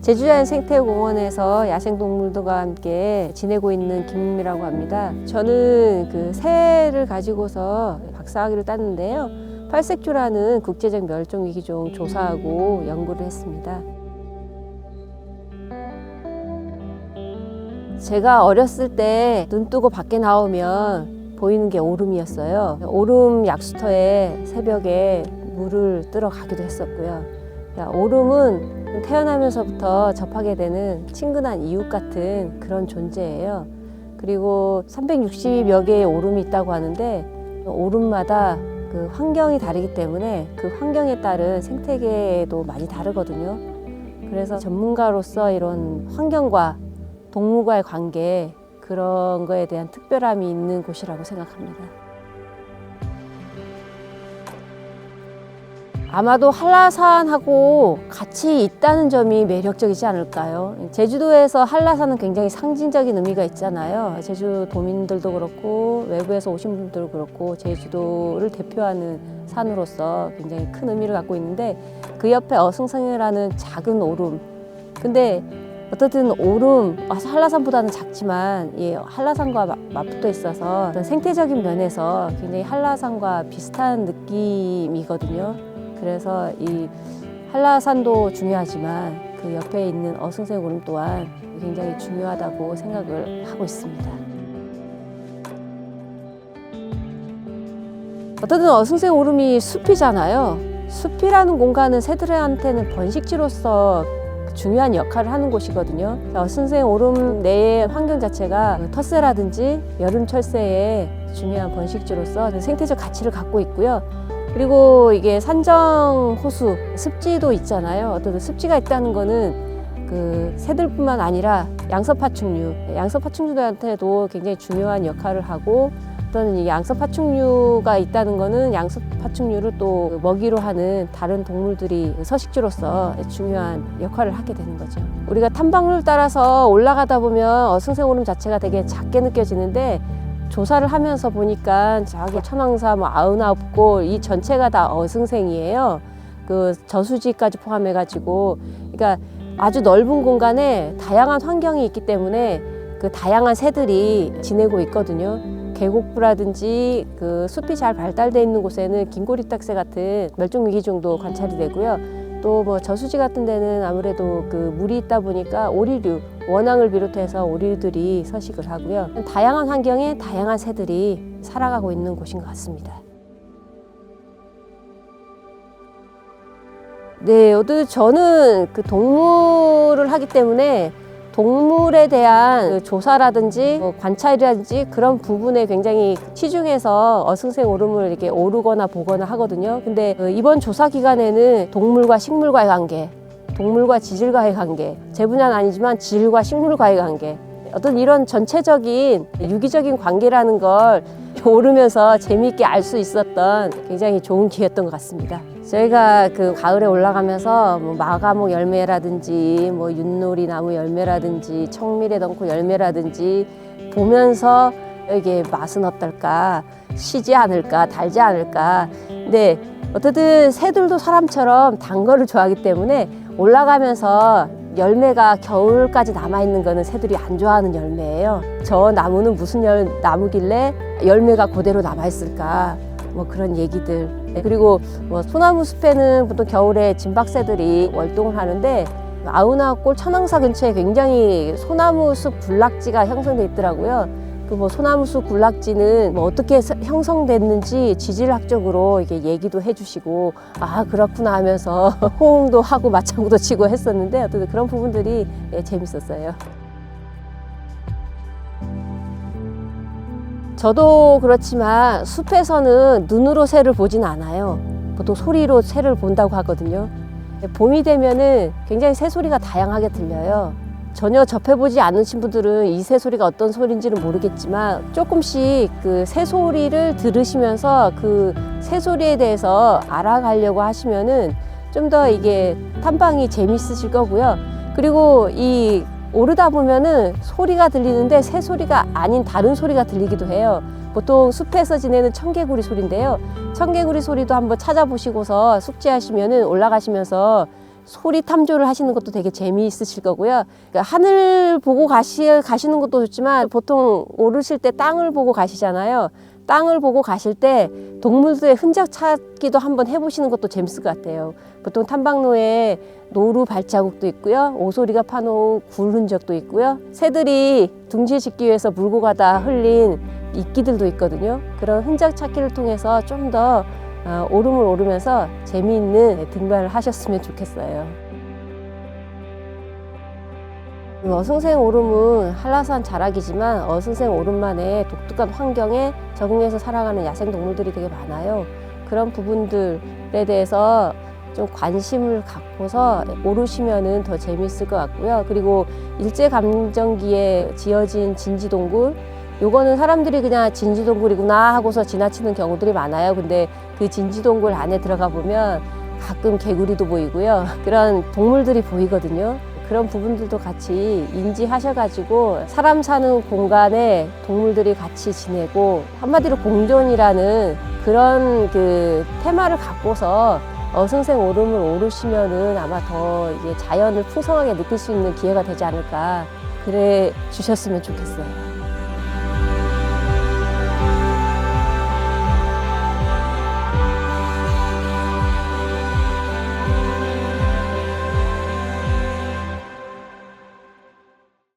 제주자연 생태공원에서 야생동물들과 함께 지내고 있는 김은미라고 합니다. 저는 그 새를 가지고서 박사학위를 땄는데요. 팔색조라는 국제적 멸종위기종 조사하고 연구를 했습니다. 제가 어렸을 때 눈 뜨고 밖에 나오면 보이는 게 오름이었어요. 오름 약수터에 새벽에 물을 뜨러 가기도 했었고요. 오름은 태어나면서부터 접하게 되는 친근한 이웃 같은 그런 존재예요. 그리고 360여 개의 오름이 있다고 하는데 오름마다 그 환경이 다르기 때문에 그 환경에 따른 생태계도 많이 다르거든요. 그래서 전문가로서 이런 환경과 동물과의 관계, 그런 거에 대한 특별함이 있는 곳이라고 생각합니다. 아마도 한라산하고 같이 있다는 점이 매력적이지 않을까요? 제주도에서 한라산은 굉장히 상징적인 의미가 있잖아요. 제주도민들도 그렇고 외부에서 오신 분들도 그렇고 제주도를 대표하는 산으로서 굉장히 큰 의미를 갖고 있는데 그 옆에 어승성이라는 작은 오름. 근데 어떻든 오름, 한라산보다는 작지만 한라산과 맞붙어 있어서 어떤 생태적인 면에서 굉장히 한라산과 비슷한 느낌이거든요. 그래서 이 한라산도 중요하지만 그 옆에 있는 어승생 오름 또한 굉장히 중요하다고 생각을 하고 있습니다. 어쨌든 어승생 오름이 숲이잖아요. 숲이라는 공간은 새들한테는 번식지로서 중요한 역할을 하는 곳이거든요. 어승생 오름 내의 환경 자체가 텃새라든지 여름 철새의 중요한 번식지로서 생태적 가치를 갖고 있고요. 그리고 이게 산정 호수, 습지도 있잖아요. 어떤 습지가 있다는 거는 그 새들뿐만 아니라 양서파충류한테도 굉장히 중요한 역할을 하고 또는 이 양서파충류가 있다는 거는 양서파충류를 또 먹이로 하는 다른 동물들이 서식지로서 중요한 역할을 하게 되는 거죠. 우리가 탐방로를 따라서 올라가다 보면 어승생 오름 자체가 되게 작게 느껴지는데 조사를 하면서 보니까 저기 천왕사 뭐 99곳 이 전체가 다 어승생이에요. 그 저수지까지 포함해가지고, 그러니까 아주 넓은 공간에 다양한 환경이 있기 때문에 그 다양한 새들이 지내고 있거든요. 계곡부라든지 그 숲이 잘 발달되어 있는 곳에는 긴고리딱새 같은 멸종위기종도 관찰이 되고요. 또 뭐 저수지 같은 데는 아무래도 그 물이 있다 보니까 오리류, 원앙을 비롯해서 오리들이 서식을 하고요. 다양한 환경에 다양한 새들이 살아가고 있는 곳인 것 같습니다. 네, 저는 그 동물을 하기 때문에 동물에 대한 그 조사라든지 관찰이라든지 그런 부분에 굉장히 치중해서 어승생 오름을 이렇게 오르거나 보거나 하거든요. 근데 이번 조사 기간에는 동물과 식물과의 관계, 동물과 지질과의 관계, 제 분야는 아니지만 지질과 식물과의 관계, 어떤 이런 전체적인 유기적인 관계라는 걸 오르면서 재미있게 알 수 있었던 굉장히 좋은 기회였던 것 같습니다. 저희가 그 가을에 올라가면서 뭐 마가목 열매라든지 뭐 윷놀이 나무 열매라든지 청미래 덩쿨 열매라든지 보면서 이게 맛은 어떨까, 시지 않을까, 달지 않을까. 근데 어쨌든 새들도 사람처럼 단 거를 좋아하기 때문에 올라가면서 열매가 겨울까지 남아있는 거는 새들이 안 좋아하는 열매예요. 저 나무는 무슨 나무길래 열매가 그대로 남아있을까, 뭐 그런 얘기들. 그리고 뭐 소나무 숲에는 보통 겨울에 진박새들이 월동을 하는데 99골 천왕사 근처에 굉장히 소나무 숲 군락지가 형성돼 있더라고요. 그 뭐 소나무 숲 군락지는 뭐 어떻게 형성됐는지 지질학적으로 이게 얘기도 해주시고, 아 그렇구나 하면서 호응도 하고 맞장구도 치고 했었는데 어떤 그런 부분들이 재밌었어요. 저도 그렇지만 숲에서는 눈으로 새를 보진 않아요. 보통 소리로 새를 본다고 하거든요. 봄이 되면은 굉장히 새소리가 다양하게 들려요. 전혀 접해보지 않으신 분들은 이 새소리가 어떤 소리인지는 모르겠지만 조금씩 그 새소리를 들으시면서 그 새소리에 대해서 알아가려고 하시면은 좀 더 이게 탐방이 재밌으실 거고요. 그리고 이 오르다 보면은 소리가 들리는데 새소리가 아닌 다른 소리가 들리기도 해요. 보통 숲에서 지내는 청개구리 소리인데요. 청개구리 소리도 한번 찾아보시고서 숙지하시면은 올라가시면서 소리 탐조를 하시는 것도 되게 재미있으실 거고요. 그러니까 하늘 보고 가시는 것도 좋지만 보통 오르실 때 땅을 보고 가시잖아요. 땅을 보고 가실 때 동물들의 흔적 찾기도 한번 해보시는 것도 재밌을 것 같아요. 보통 탐방로에 노루 발자국도 있고요. 오소리가 파놓은 굴 흔적도 있고요. 새들이 둥지 짓기 위해서 물고 가다 흘린 이끼들도 있거든요. 그런 흔적 찾기를 통해서 좀 더 오름을 오르면서 재미있는 등반을 하셨으면 좋겠어요. 어승생 오름은 한라산 자락이지만 어승생 오름만의 독특한 환경에 적응해서 살아가는 야생동물들이 되게 많아요. 그런 부분들에 대해서 좀 관심을 갖고서 오르시면은 더 재미있을 것 같고요. 그리고 일제감정기에 지어진 진지동굴, 요거는 사람들이 그냥 진지동굴이구나 하고서 지나치는 경우들이 많아요. 근데 그 진지동굴 안에 들어가 보면 가끔 개구리도 보이고요. 그런 동물들이 보이거든요. 그런 부분들도 같이 인지하셔가지고 사람 사는 공간에 동물들이 같이 지내고 한마디로 공존이라는 그런 그 테마를 갖고서 어승생 오름을 오르시면은 아마 더 이제 자연을 풍성하게 느낄 수 있는 기회가 되지 않을까 그래 주셨으면 좋겠어요.